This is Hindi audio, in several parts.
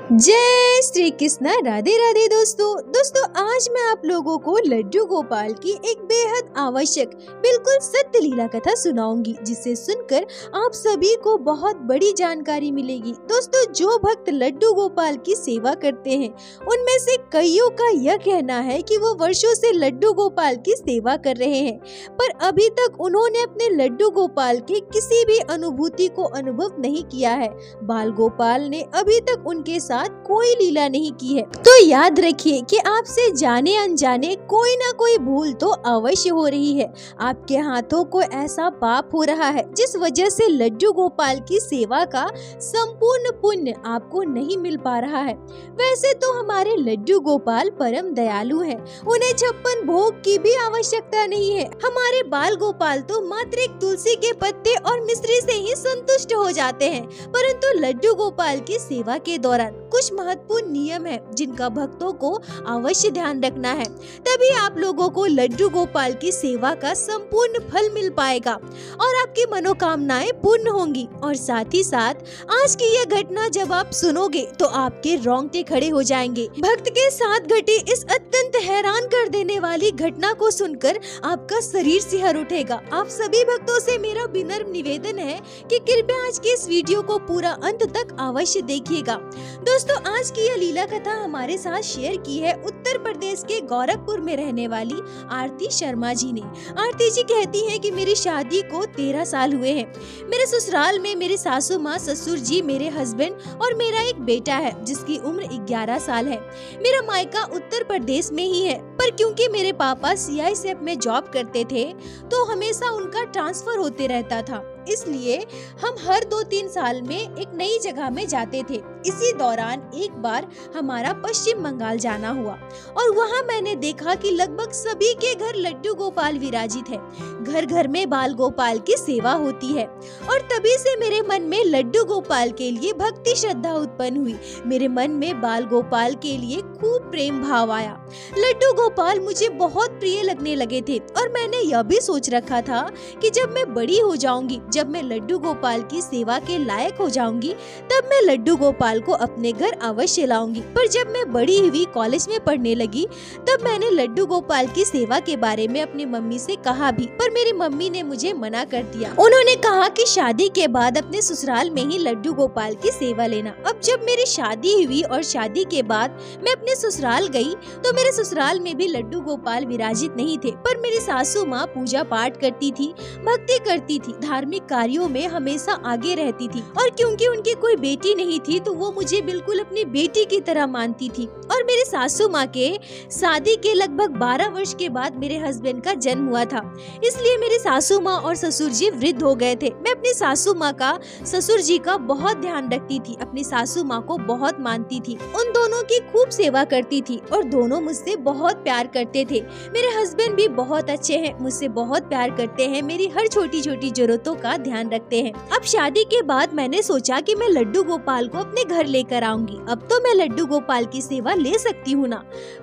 जय श्री कृष्ण। राधे राधे दोस्तों आज मैं आप लोगों को लड्डू गोपाल की एक बेहद आवश्यक बिल्कुल सत्य लीला कथा सुनाऊंगी, जिसे सुनकर आप सभी को बहुत बड़ी जानकारी मिलेगी। दोस्तों, जो भक्त लड्डू गोपाल की सेवा करते हैं उनमें से कईयों का यह कहना है कि वो वर्षों से लड्डू गोपाल की सेवा कर रहे हैं, पर अभी तक उन्होंने अपने लड्डू गोपाल के किसी भी अनुभूति को अनुभव नहीं किया है। बाल गोपाल ने अभी तक उनके साथ कोई लीला नहीं की है। तो याद रखिए कि आपसे जाने अनजाने कोई ना कोई भूल तो अवश्य हो रही है। आपके हाथों को ऐसा पाप हो रहा है जिस वजह से लड्डू गोपाल की सेवा का संपूर्ण पुण्य आपको नहीं मिल पा रहा है। वैसे तो हमारे लड्डू गोपाल परम दयालु हैं, उन्हें 56 भोग की भी आवश्यकता नहीं है। हमारे बाल गोपाल तो मात्र एक तुलसी के पत्ते और मिश्री से ही संतुष्ट हो जाते हैं, परंतु लड्डू गोपाल की सेवा के दौरान कुछ महत्वपूर्ण नियम है जिनका भक्तों को अवश्य ध्यान रखना है, तभी आप लोगों को लड्डू गोपाल की सेवा का संपूर्ण फल मिल पाएगा और आपकी मनोकामनाएं पूर्ण होंगी। और साथ ही साथ आज की यह घटना जब आप सुनोगे तो आपके रोंगटे खड़े हो जाएंगे। भक्त के साथ घटी इस अत्यंत हैरान कर देने वाली घटना को सुनकर आपका शरीर सिहर उठेगा। आप सभी भक्तों से मेरा विनम्र निवेदन है कि कृपया आज की इस वीडियो को पूरा अंत तक अवश्य देखिएगा। दोस्तों, आज की यह लीला कथा हमारे साथ शेयर की है उत्तर प्रदेश के गोरखपुर में रहने वाली आरती शर्मा जी ने। आरती जी कहती हैं कि मेरी शादी को 13 साल हुए हैं। मेरे ससुराल में मेरे सासू माँ, ससुर जी, मेरे हस्बैंड और मेरा एक बेटा है जिसकी उम्र 11 साल है। मेरा मायका उत्तर प्रदेश में ही है, पर क्योंकि मेरे पापा CICF में जॉब करते थे तो हमेशा उनका ट्रांसफर होते रहता था, इसलिए हम हर 2-3 साल में एक नई जगह में जाते थे। इसी दौरान एक बार हमारा पश्चिम बंगाल जाना हुआ और वहाँ मैंने देखा कि लगभग सभी के घर लड्डू गोपाल विराजित है। घर घर में बाल गोपाल की सेवा होती है और तभी से मेरे मन में लड्डू गोपाल के लिए भक्ति श्रद्धा उत्पन्न हुई। मेरे मन में बाल गोपाल के लिए खूब प्रेम भाव आया। लड्डू गोपाल मुझे बहुत प्रिय लगने लगे थे और मैंने यह भी सोच रखा था कि जब मैं बड़ी हो जाऊंगी, जब मैं लड्डू गोपाल की सेवा के लायक हो जाऊंगी, तब मैं लड्डू गोपाल को अपने घर अवश्य लाऊंगी। पर जब मैं बड़ी हुई, कॉलेज में पढ़ने लगी, तब मैंने लड्डू गोपाल की सेवा के बारे में अपनी मम्मी से कहा भी, पर मेरी मम्मी ने मुझे मना कर दिया। उन्होंने कहा कि शादी के बाद अपने ससुराल में ही लड्डू गोपाल की सेवा लेना। अब जब मेरी शादी हुई और शादी के बाद मैं अपने ससुराल गई तो मेरे ससुराल में भी लड्डू गोपाल विराजित नहीं थे, पर मेरी सासू माँ पूजा पाठ करती थी, भक्ति करती थी, धार्मिक कार्यों में हमेशा आगे रहती थी और क्योंकि उनकी कोई बेटी नहीं थी तो वो मुझे बिल्कुल अपनी बेटी की तरह मानती थी। और मेरी सासू माँ के शादी के लगभग 12 वर्ष के बाद मेरे हस्बैंड का जन्म हुआ था, इसलिए मेरी सासू माँ और ससुर जी वृद्ध हो गए थे। मैं अपनी सासू माँ का, ससुर जी का बहुत ध्यान रखती थी, अपनी सासू माँ को बहुत मानती थी, उन दोनों की खूब सेवा करती थी और दोनों मुझसे बहुत प्यार करते थे। मेरे हस्बैंड भी बहुत अच्छे हैं, मुझसे बहुत प्यार करते हैं, मेरी हर छोटी छोटी जरूरतों का ध्यान रखते हैं। अब शादी के बाद मैंने सोचा कि मैं लड्डू गोपाल को अपने घर लेकर आऊंगी। अब तो मैं लड्डू गोपाल की सेवा ले सकती हूँ ना।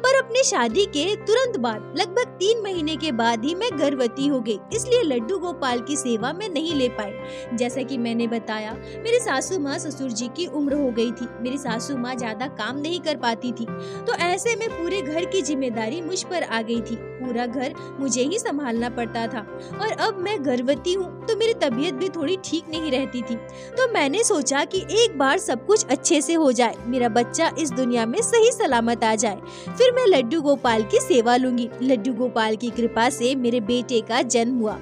पर अपनी शादी के तुरंत बाद लगभग 3 महीने के बाद ही मैं गर्भवती हो गई, इसलिए लड्डू गोपाल की सेवा मैं नहीं ले पाई। जैसा कि मैंने बताया, मेरी सासू माँ, ससुर जी की उम्र हो गई थी। मेरी सासू माँ ज्यादा काम नहीं कर पाती थी, तो ऐसे में पूरे घर की जिम्मेदारी मुझ पर आ गई थी। पूरा घर मुझे ही संभालना पड़ता था और अब मैं गर्भवती हूँ तो मेरी तबीयत भी थोड़ी ठीक नहीं रहती थी। तो मैंने सोचा कि एक बार सब कुछ अच्छे से हो जाए, मेरा बच्चा इस दुनिया में सही सलामत आ जाए, फिर मैं लड्डू गोपाल की सेवा लूंगी। लड्डू गोपाल की कृपा से मेरे बेटे का जन्म हुआ,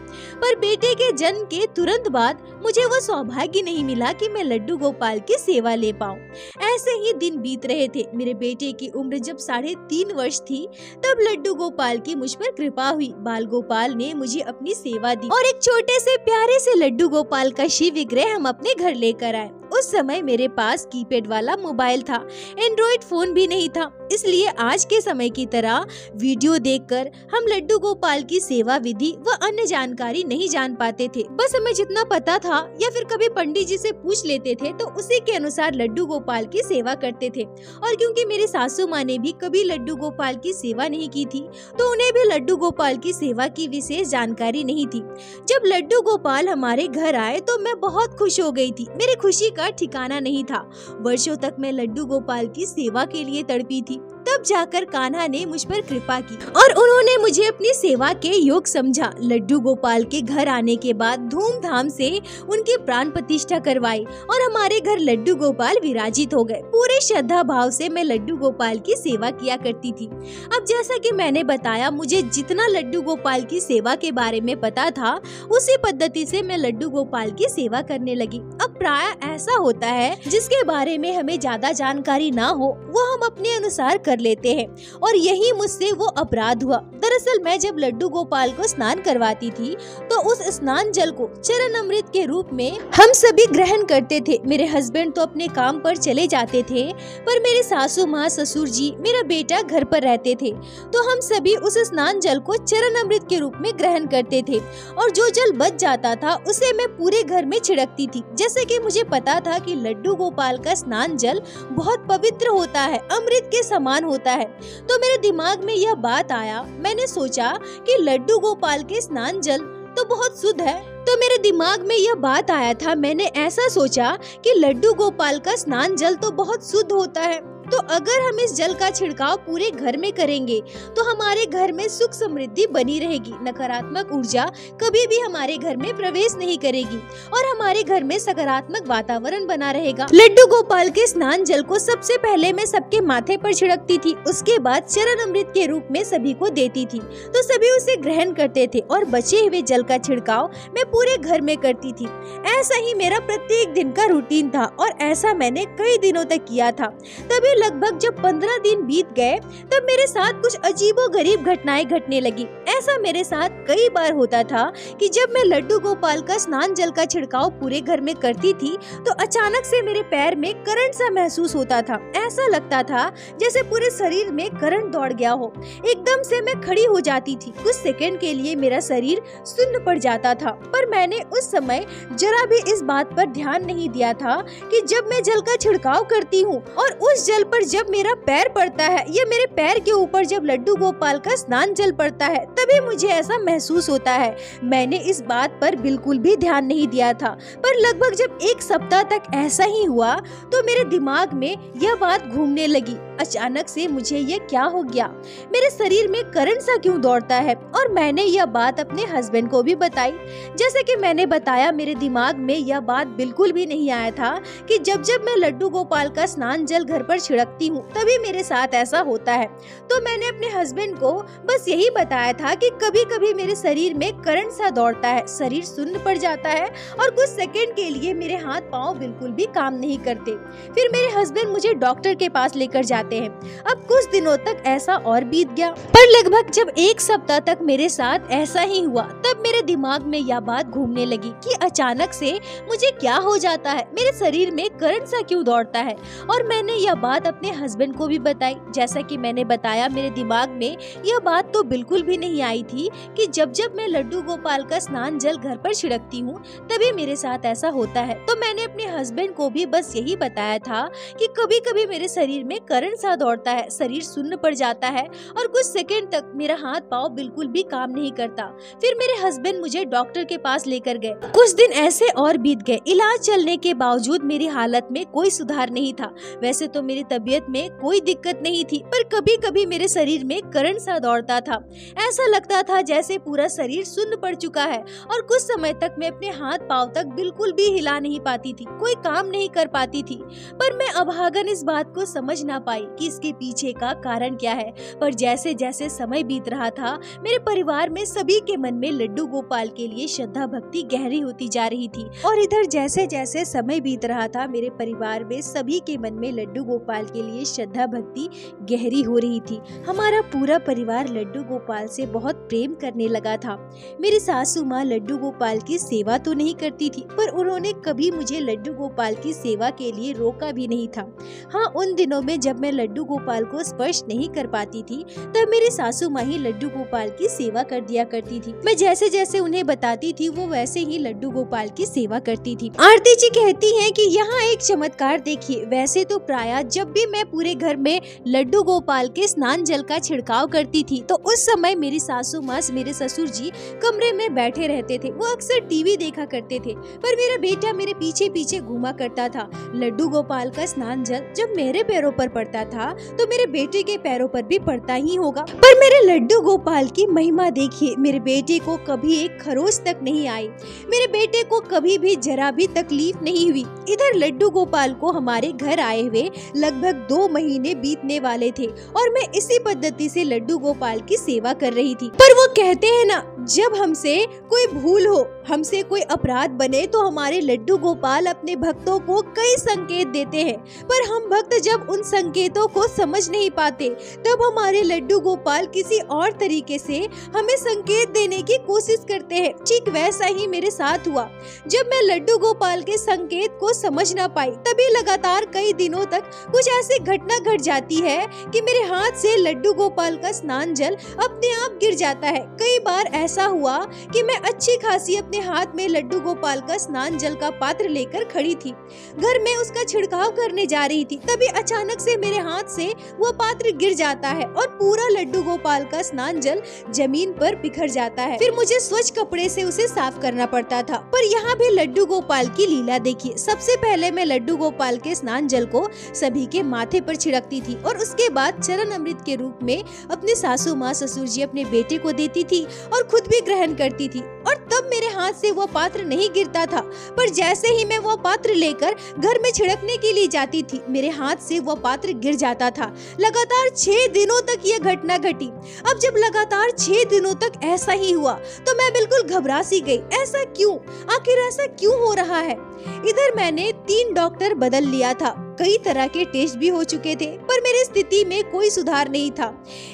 पर बेटे के जन्म के तुरंत बाद मुझे वो सौभाग्य नहीं मिला कि मैं लड्डू गोपाल की सेवा ले पाऊँ। ऐसे ही दिन बीत रहे थे। मेरे बेटे की उम्र जब 3.5 वर्ष थी तब लड्डू गोपाल की मुझ पर कृपा हुई। बाल गोपाल ने मुझे अपनी सेवा दी और एक छोटे से प्यारे से लड्डू गोपाल का शिव विग्रह हम अपने घर लेकर आए। उस समय मेरे पास कीपैड वाला मोबाइल था, एंड्रॉइड फोन भी नहीं था, इसलिए आज के समय की तरह वीडियो देखकर हम लड्डू गोपाल की सेवा विधि व अन्य जानकारी नहीं जान पाते थे। बस हमें जितना पता था या फिर कभी पंडित जी से पूछ लेते थे तो उसी के अनुसार लड्डू गोपाल की सेवा करते थे। और क्योंकि मेरी सासू माँ ने भी कभी लड्डू गोपाल की सेवा नहीं की थी तो उन्हें भी लड्डू गोपाल की सेवा की विशेष जानकारी नहीं थी। जब लड्डू गोपाल हमारे घर आए तो मैं बहुत खुश हो गई थी। मेरी खुशी का का ठिकाना नहीं था। वर्षों तक मैं लड्डू गोपाल की सेवा के लिए तड़पी थी। तब जाकर कान्हा ने मुझ पर कृपा की और उन्होंने मुझे अपनी सेवा के योग समझा। लड्डू गोपाल के घर आने के बाद धूमधाम से उनकी प्राण प्रतिष्ठा करवाई और हमारे घर लड्डू गोपाल विराजित हो गए। पूरे श्रद्धा भाव से मैं लड्डू गोपाल की सेवा किया करती थी। अब जैसा कि मैंने बताया, मुझे जितना लड्डू गोपाल की सेवा के बारे में पता था, उसी पद्धति से मैं लड्डू गोपाल की सेवा करने लगी। अब प्राय ऐसा होता है जिसके बारे में हमें ज्यादा जानकारी ना हो, वो हम अपने अनुसार कर लेते हैं और यही मुझसे वो अपराध हुआ। दरअसल मैं जब लड्डू गोपाल को स्नान करवाती थी तो उस स्नान जल को चरण अमृत के रूप में हम सभी ग्रहण करते थे। मेरे हस्बैंड तो अपने काम पर चले जाते थे, पर मेरे सासू माँ, ससुर जी, मेरा बेटा घर पर रहते थे, तो हम सभी उस स्नान जल को चरण अमृत के रूप में ग्रहण करते थे और जो जल बच जाता था उसे मैं पूरे घर में छिड़कती थी। जैसे कि मुझे पता था कि लड्डू गोपाल का स्नान जल बहुत पवित्र होता है, अमृत के समान होता है, तो मेरे दिमाग में यह बात आया। मैंने सोचा कि लड्डू गोपाल के स्नान जल तो बहुत शुद्ध है, तो मेरे दिमाग में यह बात आया था। मैंने ऐसा सोचा कि लड्डू गोपाल का स्नान जल तो बहुत शुद्ध होता है, तो अगर हम इस जल का छिड़काव पूरे घर में करेंगे तो हमारे घर में सुख समृद्धि बनी रहेगी, नकारात्मक ऊर्जा कभी भी हमारे घर में प्रवेश नहीं करेगी और हमारे घर में सकारात्मक वातावरण बना रहेगा। लड्डू गोपाल के स्नान जल को सबसे पहले मैं सबके माथे पर छिड़कती थी, उसके बाद चरण अमृत के रूप में सभी को देती थी, तो सभी उसे ग्रहण करते थे और बचे हुए जल का छिड़काव मैं पूरे घर में करती थी। ऐसा ही मेरा प्रत्येक दिन का रूटीन था और ऐसा मैंने कई दिनों तक किया था। तभी लगभग जब 15 दिन बीत गए तब मेरे साथ कुछ अजीबोगरीब घटनाएं घटने लगी। ऐसा मेरे साथ कई बार होता था कि जब मैं लड्डू गोपाल का स्नान जल का छिड़काव पूरे घर में करती थी तो अचानक से मेरे पैर में करंट सा महसूस होता था। ऐसा लगता था जैसे पूरे शरीर में करंट दौड़ गया हो। एकदम से मैं खड़ी हो जाती थी। कुछ सेकंड के लिए मेरा शरीर सुन्न पड़ जाता था, पर मैंने उस समय जरा भी इस बात पर ध्यान नहीं दिया था कि जब मैं जल का छिड़काव करती हूँ और उस जल पर जब मेरा पैर पड़ता है या मेरे पैर के ऊपर जब लड्डू गोपाल का स्नान जल पड़ता है, तभी मुझे ऐसा महसूस होता है। मैंने इस बात पर बिल्कुल भी ध्यान नहीं दिया था, पर लगभग जब 1 सप्ताह तक ऐसा ही हुआ तो मेरे दिमाग में यह बात घूमने लगी। अचानक से मुझे ये क्या हो गया, मेरे शरीर में करंट सा क्यों दौड़ता है, और मैंने यह बात अपने हस्बैंड को भी बताई। जैसे कि मैंने बताया, मेरे दिमाग में यह बात बिल्कुल भी नहीं आया था कि जब जब मैं लड्डू गोपाल का स्नान जल घर पर छिड़कती हूँ तभी मेरे साथ ऐसा होता है। तो मैंने अपने हस्बैंड को बस यही बताया था कि कभी कभी मेरे शरीर में करंट सा दौड़ता है, शरीर सुन्न पड़ जाता है और कुछ सेकंड के लिए मेरे हाथ पाँव बिल्कुल भी काम नहीं करते। फिर मेरे हस्बैंड मुझे डॉक्टर के पास लेकर जाते हैं। अब कुछ दिनों तक ऐसा और बीत गया, पर लगभग जब 1 सप्ताह तक मेरे साथ ऐसा ही हुआ तब मेरे दिमाग में यह बात घूमने लगी कि अचानक से मुझे क्या हो जाता है, मेरे शरीर में करंट सा क्यों दौड़ता है। और मैंने यह बात अपने हस्बैंड को भी बताई। जैसा कि मैंने बताया, मेरे दिमाग में यह बात तो बिल्कुल भी नहीं आई थी कि जब जब मैं लड्डू गोपाल का स्नान जल घर पर छिड़कती हूँ तभी मेरे साथ ऐसा होता है। तो मैंने अपने हस्बैंड को भी बस यही बताया था कि कभी कभी मेरे शरीर में करंट सा दौड़ता है, शरीर सुन्न पड़ जाता है और कुछ सेकंड तक मेरा हाथ पाँव बिल्कुल भी काम नहीं करता। फिर मेरे हस्बैंड मुझे डॉक्टर के पास लेकर गए। कुछ दिन ऐसे और बीत गए। इलाज चलने के बावजूद मेरी हालत में कोई सुधार नहीं था। वैसे तो मेरी तबीयत में कोई दिक्कत नहीं थी, पर कभी कभी मेरे शरीर में करंट सा दौड़ता था। ऐसा लगता था जैसे पूरा शरीर सुन्न पड़ चुका है और कुछ समय तक मैं अपने हाथ पाँव तक बिल्कुल भी हिला नहीं पाती थी, कोई काम नहीं कर पाती थी। पर मैं अभागन इस बात को समझ ना पाई कि इसके पीछे का कारण क्या है। पर जैसे जैसे समय बीत रहा था, मेरे परिवार में सभी के मन में लड्डू गोपाल के लिए श्रद्धा भक्ति गहरी होती जा रही थी। और इधर जैसे जैसे समय बीत रहा था, मेरे परिवार में सभी के मन में लड्डू गोपाल के लिए श्रद्धा भक्ति गहरी हो रही थी। हमारा पूरा परिवार लड्डू गोपाल से बहुत प्रेम करने लगा था। मेरी सासू माँ लड्डू गोपाल की सेवा तो नहीं करती थी, पर उन्होंने कभी मुझे लड्डू गोपाल की सेवा के लिए रोका भी नहीं था। हाँ, उन दिनों में जब मैं लड्डू गोपाल को स्पर्श नहीं कर पाती थी तब मेरी सासू माँ ही लड्डू गोपाल की सेवा कर दिया करती थी। मैं जैसे जैसे उन्हें बताती थी वो वैसे ही लड्डू गोपाल की सेवा करती थी। आरती जी कहती हैं कि यहाँ एक चमत्कार देखिए। वैसे तो प्रायः जब भी मैं पूरे घर में लड्डू गोपाल के स्नान जल का छिड़काव करती थी तो उस समय मेरी सासू माँ, मेरे ससुर जी कमरे में बैठे रहते थे। वो अक्सर टीवी देखा करते थे, पर मेरा बेटा मेरे पीछे पीछे घूमा करता था। लड्डू गोपाल का स्नान जल जब मेरे पैरों पर पड़ता था तो मेरे बेटे के पैरों पर भी पड़ता ही होगा। पर मेरे लड्डू गोपाल की महिमा देखिए, मेरे बेटे को कभी एक खरोच तक नहीं आई, मेरे बेटे को कभी भी जरा भी तकलीफ नहीं हुई। इधर लड्डू गोपाल को हमारे घर आए हुए लगभग 2 महीने बीतने वाले थे और मैं इसी पद्धति से लड्डू गोपाल की सेवा कर रही थी। पर वो कहते हैं ना, जब हमसे कोई भूल हो, हमसे कोई अपराध बने तो हमारे लड्डू गोपाल अपने भक्तों को कई संकेत देते हैं, पर हम भक्त जब उन संकेतों को समझ नहीं पाते तब हमारे लड्डू गोपाल किसी और तरीके से हमें संकेत देने की कोशिश करते हैं। ठीक वैसा ही मेरे साथ हुआ। जब मैं लड्डू गोपाल के संकेत को समझ ना पाई तभी लगातार कई दिनों तक कुछ ऐसी घटना घट जाती है कि मेरे हाथ से लड्डू गोपाल का स्नान जल अपने आप गिर जाता है। कई बार ऐसा हुआ कि मैं अच्छी खासी अपने हाथ में लड्डू गोपाल का स्नान जल का पात्र लेकर खड़ी थी, घर में उसका छिड़काव करने जा रही थी, तभी अचानक से मेरे हाथ से वो पात्र गिर जाता है और पूरा लड्डू गोपाल का स्नान जल जमीन पर बिखर जाता है। फिर मुझे स्वच्छ कपड़े से उसे साफ करना पड़ता था। पर यहाँ भी लड्डू गोपाल की लीला देखिए। सबसे पहले मैं लड्डू गोपाल के स्नान जल को सभी के माथे पर छिड़कती थी और उसके बाद चरण अमृत के रूप में अपने सासू माँ, ससुर जी, अपने बेटे को देती थी और खुद भी ग्रहण करती थी। और तब मेरे हाथ से वो पात्र नहीं गिरता था, पर जैसे ही मैं वो पात्र लेकर घर में छिड़कने के लिए जाती थी मेरे हाथ से वो पात्र गिर जाता था। लगातार 6 दिनों तक ये घटना घटी। अब जब लगातार 6 दिनों तक ऐसा ही हुआ तो मैं बिल्कुल घबरा सी गई। ऐसा क्यों? आखिर ऐसा क्यों हो रहा है? इधर मैंने 3 डॉक्टर बदल लिया था, कई तरह के टेस्ट भी हो चुके थे, पर मेरी स्थिति में कोई सुधार नहीं था।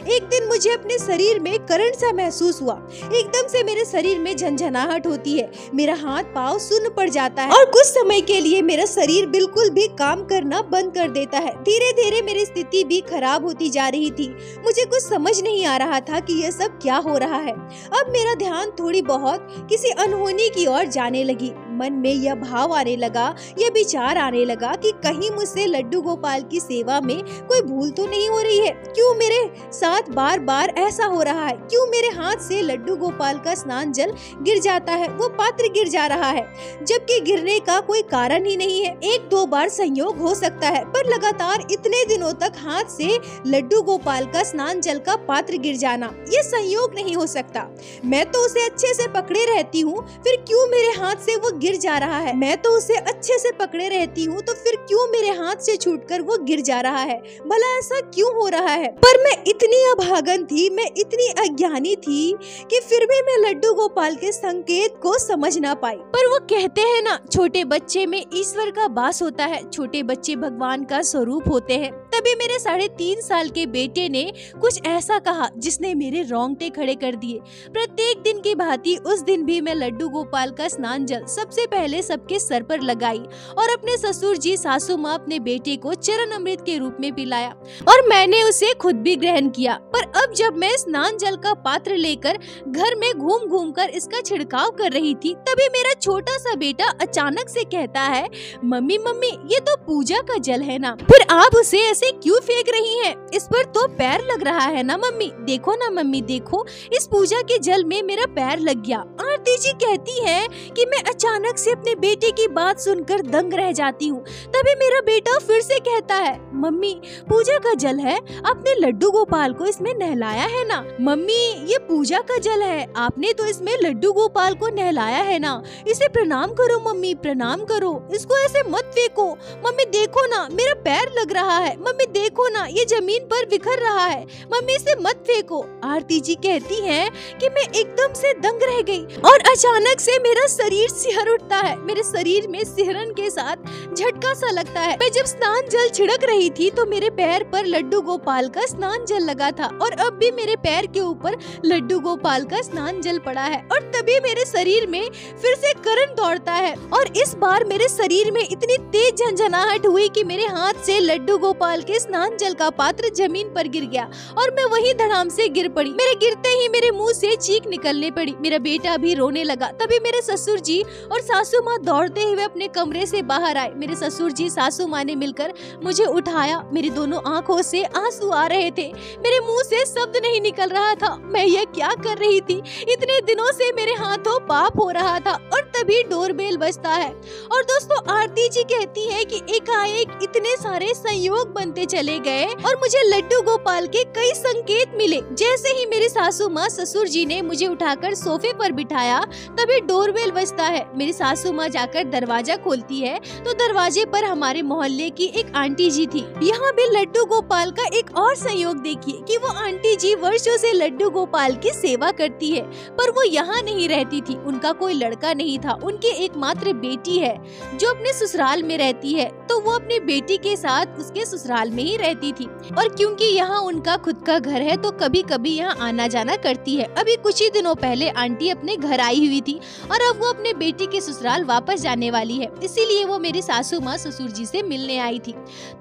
एक दिन मुझे अपने शरीर में करंट सा महसूस हुआ। एकदम से मेरे शरीर में झंझनाहट होती है, मेरा हाथ पाँव सुन्न पड़ जाता है और कुछ समय के लिए मेरा शरीर बिल्कुल भी काम करना बंद कर देता है। धीरे धीरे मेरी स्थिति भी खराब होती जा रही थी। मुझे कुछ समझ नहीं आ रहा था कि यह सब क्या हो रहा है। अब मेरा ध्यान थोड़ी बहुत किसी अनहोनी की ओर जाने लगी। मन में यह भाव आने लगा, यह विचार आने लगा कि कहीं मुझसे लड्डू गोपाल की सेवा में कोई भूल तो नहीं हो रही है। क्यों मेरे साथ बार बार ऐसा हो रहा है? क्यों मेरे हाथ से लड्डू गोपाल का स्नान जल गिर जाता है, वो पात्र गिर जा रहा है, जबकि गिरने का कोई कारण ही नहीं है। 1-2 बार संयोग हो सकता है, पर लगातार इतने दिनों तक हाथ से लड्डू गोपाल का स्नान जल का पात्र गिर जाना, ये संयोग नहीं हो सकता। मैं तो उसे अच्छे से पकड़े रहती हूँ, फिर क्यों मेरे हाथ से वो गिर जा रहा है? मैं तो उसे अच्छे से पकड़े रहती हूँ, तो फिर क्यों मेरे हाथ से छूटकर वो गिर जा रहा है? भला ऐसा क्यों हो रहा है? पर मैं इतनी अभागन थी, मैं इतनी अज्ञानी थी कि फिर भी मैं लड्डू गोपाल के संकेत को समझ ना पाई। पर वो कहते हैं ना, छोटे बच्चे में ईश्वर का वास होता है, छोटे बच्चे भगवान का स्वरूप होते हैं। तभी मेरे 3.5 साल के बेटे ने कुछ ऐसा कहा जिसने मेरे रोंगटे खड़े कर दिए। प्रत्येक दिन की भांति उस दिन भी मैं लड्डू गोपाल का स्नान जल सबसे पहले सबके सर पर लगाई और अपने ससुर जी, सासू माँ, अपने बेटे को चरण अमृत के रूप में पिलाया और मैंने उसे खुद भी ग्रहण किया। पर अब जब मैं स्नान जल का पात्र लेकर घर में घूम घूम कर इसका छिड़काव कर रही थी तभी मेरा छोटा सा बेटा अचानक से कहता है, मम्मी मम्मी ये तो पूजा का जल है ना, फिर आप उसे ऐसे क्यों फेंक रही हैं? इस पर तो पैर लग रहा है ना मम्मी, देखो ना मम्मी देखो, इस पूजा के जल में मेरा पैर लग गया। आरती जी कहती है कि मैं अचानक से अपने बेटे की बात सुनकर दंग रह जाती हूँ। तभी मेरा बेटा फिर से कहता है, मम्मी पूजा का जल है, आपने लड्डू गोपाल को इसमें नहलाया है ना? मम्मी ये पूजा का जल है, आपने तो इसमें लड्डू गोपाल को नहलाया है ना, इसे प्रणाम करो मम्मी, प्रणाम करो, इसको ऐसे मत फेंको। मम्मी देखो ना मेरा पैर लग रहा है, मम्मी देखो ना ये जमीन पर बिखर रहा है, मम्मी इसे मत फेंको। आरती जी कहती हैं कि मैं एकदम से दंग रह गई और अचानक से मेरा शरीर सिहर उठता है। मेरे शरीर में सिहरन के साथ झटका सा लगता है। मैं जब स्नान जल छिड़क रही थी तो मेरे पैर पर लड्डू गोपाल का स्नान जल लगा था और अब भी मेरे पैर के ऊपर लड्डू गोपाल का स्नान जल पड़ा है और तभी मेरे शरीर में फिर से करंट दौड़ता है और इस बार मेरे शरीर में इतनी तेज झंझनाहट हुई कि मेरे हाथ से लड्डू गोपाल गोपाल के स्नान जल का पात्र जमीन पर गिर गया और मैं वही धड़ाम से गिर पड़ी। मेरे गिरते ही मेरे मुंह से चीख निकलने पड़ी। मेरा बेटा भी रोने लगा। तभी मेरे ससुर जी और सासू माँ दौड़ते हुए अपने कमरे से बाहर आए। मेरे ससुर जी सासू माँ ने मिलकर मुझे उठाया। मेरी दोनों आंखों से आंसू आ रहे थे। मेरे मुंह से शब्द नहीं निकल रहा था। मैं यह क्या कर रही थी? इतने दिनों से मेरे हाथों पाप हो रहा था और तभी डोरबेल बजता है। और दोस्तों, आरती जी कहती है कि एकाएक इतने सारे संयोग बनते चले गए और मुझे लड्डू गोपाल के कई संकेत मिले। जैसे ही मेरी सासू माँ ससुर जी ने मुझे उठाकर सोफे पर बिठाया, तभी डोरबेल बजता है। मेरी सासू माँ जाकर दरवाजा खोलती है तो दरवाजे पर हमारे मोहल्ले की एक आंटी जी थी। यहाँ भी लड्डू गोपाल का एक और संयोग देखिए कि वो आंटी जी वर्षों से लड्डू गोपाल की सेवा करती है, पर वो यहाँ नहीं रहती थी। उनका कोई लड़का नहीं था। उनकी एकमात्र बेटी है जो अपने ससुराल में रहती है, तो वो अपनी बेटी के साथ उसके ससुराल में ही रहती थी। और क्योंकि यहाँ उनका खुद का घर है तो कभी कभी यहाँ आना जाना करती है। अभी कुछ ही दिनों पहले आंटी अपने घर आई हुई थी और अब वो अपने बेटी के ससुराल वापस जाने वाली है, इसीलिए वो मेरी सासू माँ ससुर जी से मिलने आई थी।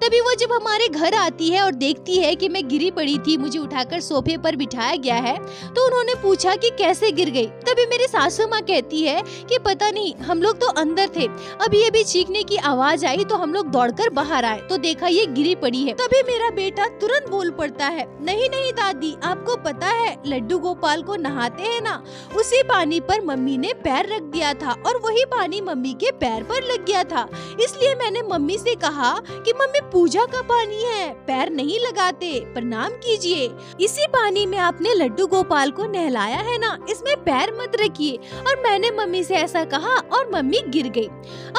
तभी वो जब हमारे घर आती है और देखती है कि मैं गिरी पड़ी थी, मुझे उठाकर सोफे पर बिठाया गया है, तो उन्होंने पूछा कि कैसे गिर गई। तभी मेरी सासू माँ कहती है कि पता नहीं, हम लोग तो अंदर थे, अभी चीखने की आवाज आई तो हम लोग दौड़कर बाहर आए तो देखा ये गिरी पड़ी है। तभी मेरा बेटा तुरंत बोल पड़ता है, नहीं नहीं दादी, आपको पता है लड्डू गोपाल को नहाते हैं ना, उसी पानी पर मम्मी ने पैर रख दिया था और वही पानी मम्मी के पैर पर लग गया था। इसलिए मैंने मम्मी से कहा कि मम्मी पूजा का पानी है, पैर नहीं लगाते, प्रणाम कीजिए। इसी पानी में आपने लड्डू गोपाल को नहलाया है ना, इसमें पैर मत रखिए। और मैंने मम्मी से ऐसा कहा और मम्मी गिर गई।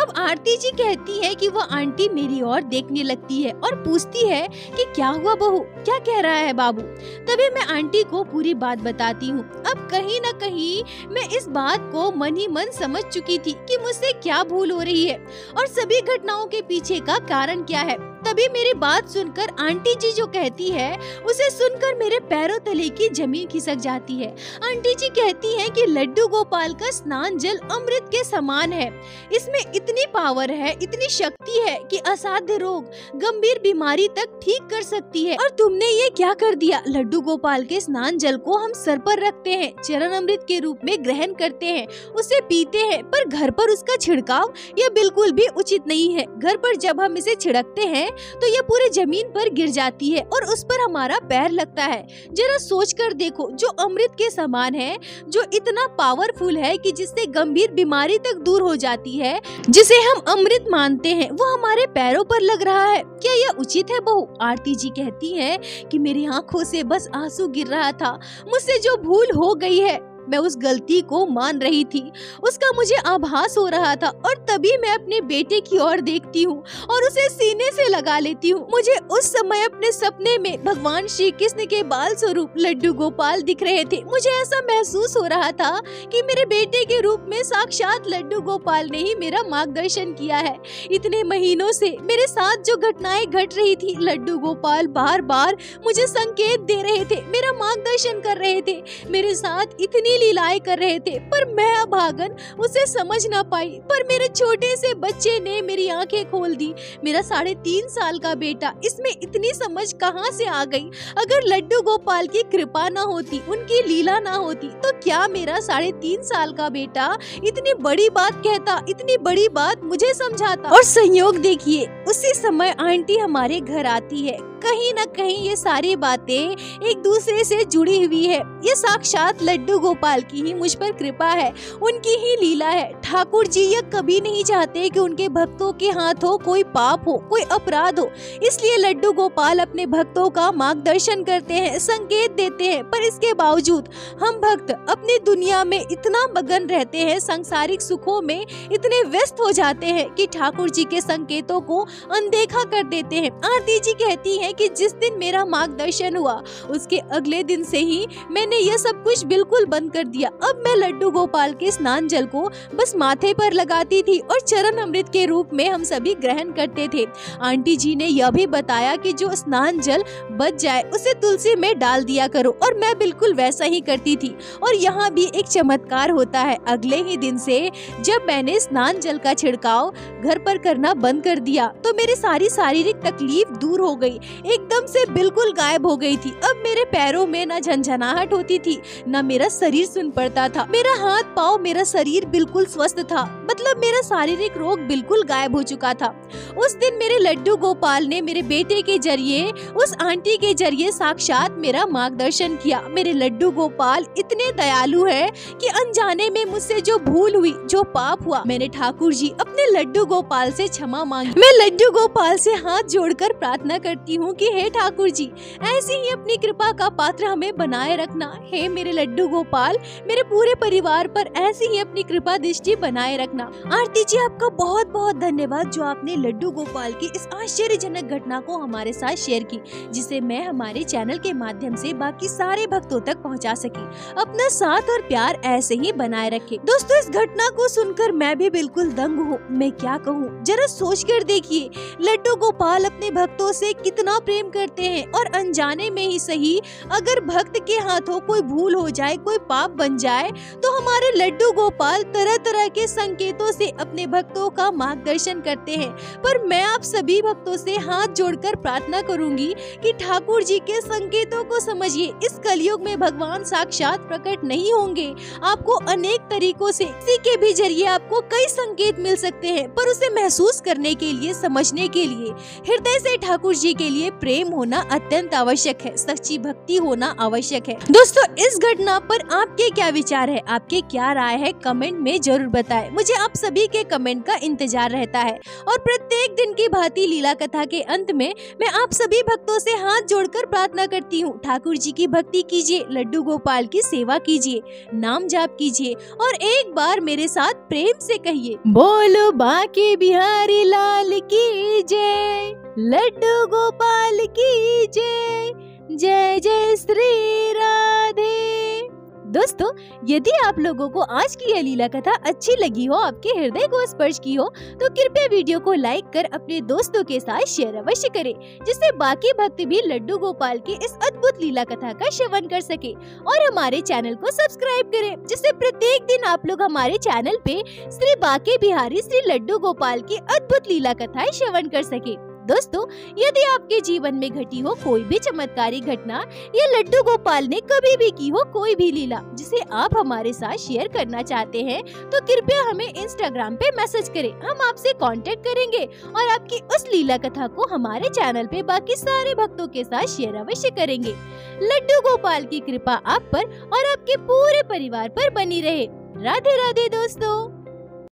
अब आरती जी कहती है कि वो आंटी मेरी ओर देखने लगती है और पूछती है कि क्या हुआ बहू, क्या कह रहा है बाबू। तभी मैं आंटी को पूरी बात बताती हूँ। अब कहीं न कहीं मैं इस बात को मन ही मन समझ चुकी थी कि मुझसे क्या भूल हो रही है और सभी घटनाओं के पीछे का कारण क्या है। तभी मेरी बात सुनकर आंटी जी जो कहती है उसे सुनकर मेरे पैरों तले की जमीन खिसक जाती है। आंटी जी कहती हैं कि लड्डू गोपाल का स्नान जल अमृत के समान है, इसमें इतनी पावर है, इतनी शक्ति है कि असाध्य रोग, गंभीर बीमारी तक ठीक कर सकती है। और तुमने ये क्या कर दिया? लड्डू गोपाल के स्नान जल को हम सर पर रखते हैं, चरण अमृत के रूप में ग्रहण करते हैं, उसे पीते हैं, पर घर पर उसका छिड़काव यह बिल्कुल भी उचित नहीं है। घर पर जब हम इसे छिड़कते हैं तो यह पूरे जमीन पर गिर जाती है और उस पर हमारा पैर लगता है। जरा सोच कर देखो, जो अमृत के समान है, जो इतना पावरफुल है कि जिससे गंभीर बीमारी तक दूर हो जाती है, जिसे हम अमृत मानते हैं, वो हमारे पैरों पर लग रहा है। क्या यह उचित है बहू? आरती जी कहती है कि मेरी आंखों से बस आंसू गिर रहा था। मुझसे जो भूल हो गई है, मैं उस गलती को मान रही थी, उसका मुझे आभास हो रहा था। और तभी मैं अपने बेटे की ओर देखती हूँ और उसे सीने से लगा लेती हूँ। मुझे उस समय अपने सपने में भगवान श्री कृष्ण के बाल स्वरूप लड्डू गोपाल दिख रहे थे। मुझे ऐसा महसूस हो रहा था कि मेरे बेटे के रूप में साक्षात लड्डू गोपाल ने ही मेरा मार्गदर्शन किया है। इतने महीनों से मेरे साथ जो घटनाएं घट रही थी, लड्डू गोपाल बार बार मुझे संकेत दे रहे थे, मेरा मार्गदर्शन कर रहे थे, मेरे साथ इतनी लीलाएं कर रहे थे, पर मैं अभागन उसे समझ ना पाई। पर मेरे छोटे से बच्चे ने मेरी आंखें खोल दी। मेरा 3.5 साल का बेटा, इसमें इतनी समझ कहां से आ गई? अगर लड्डू गोपाल की कृपा ना होती, उनकी लीला ना होती, तो क्या मेरा 3.5 साल का बेटा इतनी बड़ी बात कहता, इतनी बड़ी बात मुझे समझाता? और संयोग देखिए, उसी समय आंटी हमारे घर आती है। कहीं न कहीं ये सारी बातें एक दूसरे से जुड़ी हुई है। ये साक्षात लड्डू गोपाल की ही मुझ पर कृपा है, उनकी ही लीला है। ठाकुर जी ये कभी नहीं चाहते कि उनके भक्तों के हाथों कोई पाप हो, कोई अपराध हो, इसलिए लड्डू गोपाल अपने भक्तों का मार्गदर्शन करते हैं, संकेत देते हैं। पर इसके बावजूद हम भक्त अपनी दुनिया में इतना मगन रहते हैं, सांसारिक सुखों में इतने व्यस्त हो जाते हैं कि ठाकुर जी के संकेतों को अनदेखा कर देते हैं। आरती जी कहती है हैं कि जिस दिन मेरा मार्गदर्शन हुआ उसके अगले दिन से ही मैंने यह सब कुछ बिल्कुल बंद कर दिया। अब मैं लड्डू गोपाल के स्नान जल को बस माथे पर लगाती थी और चरण अमृत के रूप में हम सभी ग्रहण करते थे। आंटी जी ने यह भी बताया कि जो स्नान जल बच जाए उसे तुलसी में डाल दिया करो और मैं बिल्कुल वैसा ही करती थी। और यहाँ भी एक चमत्कार होता है, अगले ही दिन से जब मैंने स्नान जल का छिड़काव घर पर करना बंद कर दिया तो मेरी सारी शारीरिक तकलीफ दूर हो गई, एकदम से बिल्कुल गायब हो गई थी। अब मेरे पैरों में ना झंझनाहट होती थी, ना मेरा शरीर सुन पड़ता था, मेरा हाथ पाँव मेरा शरीर बिल्कुल स्वस्थ था, मतलब मेरा शारीरिक रोग बिल्कुल गायब हो चुका था। उस दिन मेरे लड्डू गोपाल ने मेरे बेटे के जरिए, उस आंटी के जरिए साक्षात मेरा मार्गदर्शन किया। मेरे लड्डू गोपाल इतने दयालु हैं कि अनजाने में मुझसे जो भूल हुई, जो पाप हुआ, मैंने ठाकुर जी अपने लड्डू गोपाल से क्षमा मांगी। मैं लड्डू गोपाल से हाथ जोड़कर प्रार्थना करती हूँ कि हे ठाकुर जी, ऐसी ही अपनी कृपा का पात्र हमें बनाए रखना। हे मेरे लड्डू गोपाल, मेरे पूरे परिवार पर ऐसी ही अपनी कृपा दृष्टि बनाए रखना। आरती जी, आपका बहुत बहुत धन्यवाद जो आपने लड्डू गोपाल की इस आश्चर्यजनक घटना को हमारे साथ शेयर की, जिसे मैं हमारे चैनल के माध्यम से बाकी सारे भक्तों तक पहुंचा सकी। अपना साथ और प्यार ऐसे ही बनाए रखे। दोस्तों, इस घटना को सुनकर मैं भी बिल्कुल दंग हूँ। मैं क्या कहूँ, जरा सोच कर देखिए, लड्डू गोपाल अपने भक्तों से कितना प्रेम करते हैं और अनजाने में ही सही, अगर भक्त के हाथों कोई भूल हो जाए, कोई पाप बन जाए, तो हमारे लड्डू गोपाल तरह तरह के संकेतों से अपने भक्तों का मार्गदर्शन करते हैं। पर मैं आप सभी भक्तों से हाथ जोड़कर प्रार्थना करूंगी कि ठाकुर जी के संकेतों को समझिए। इस कलयुग में भगवान साक्षात प्रकट नहीं होंगे, आपको अनेक तरीकों से, किसी के भी जरिए आपको कई संकेत मिल सकते हैं, पर उसे महसूस करने के लिए, समझने के लिए हृदय से ठाकुर जी के लिए प्रेम होना अत्यंत आवश्यक है, सच्ची भक्ति होना आवश्यक है। दोस्तों, इस घटना पर आपके क्या विचार है, आपके क्या राय है, कमेंट में जरूर बताएं। मुझे आप सभी के कमेंट का इंतजार रहता है। और प्रत्येक दिन की भांति लीला कथा के अंत में मैं आप सभी भक्तों से हाथ जोड़कर प्रार्थना करती हूँ, ठाकुर जी की भक्ति कीजिए, लड्डू गोपाल की सेवा कीजिए, नाम जाप कीजिए और एक बार मेरे साथ प्रेम से कहिए, बोलो बांके बिहारी लाल की जय, लड्डू गोपाल की जय, जय जय श्री राधे। दोस्तों, यदि आप लोगों को आज की यह लीला कथा अच्छी लगी हो, आपके हृदय को स्पर्श की हो, तो कृपया वीडियो को लाइक कर अपने दोस्तों के साथ शेयर अवश्य करें, जिससे बाकी भक्त भी लड्डू गोपाल की इस अद्भुत लीला कथा का श्रवण कर सके। और हमारे चैनल को सब्सक्राइब करें, जिससे प्रत्येक दिन आप लोग हमारे चैनल पे श्री बांके बिहारी श्री लड्डू गोपाल की अद्भुत लीला कथाएं श्रवण कर सके। दोस्तों, यदि आपके जीवन में घटी हो कोई भी चमत्कारी घटना या लड्डू गोपाल ने कभी भी की हो कोई भी लीला जिसे आप हमारे साथ शेयर करना चाहते हैं, तो कृपया हमें इंस्टाग्राम पे मैसेज करें, हम आपसे कांटेक्ट करेंगे और आपकी उस लीला कथा को हमारे चैनल पे बाकी सारे भक्तों के साथ शेयर अवश्य करेंगे। लड्डू गोपाल की कृपा आप पर और आपके पूरे परिवार पर बनी रहे। राधे राधे दोस्तों।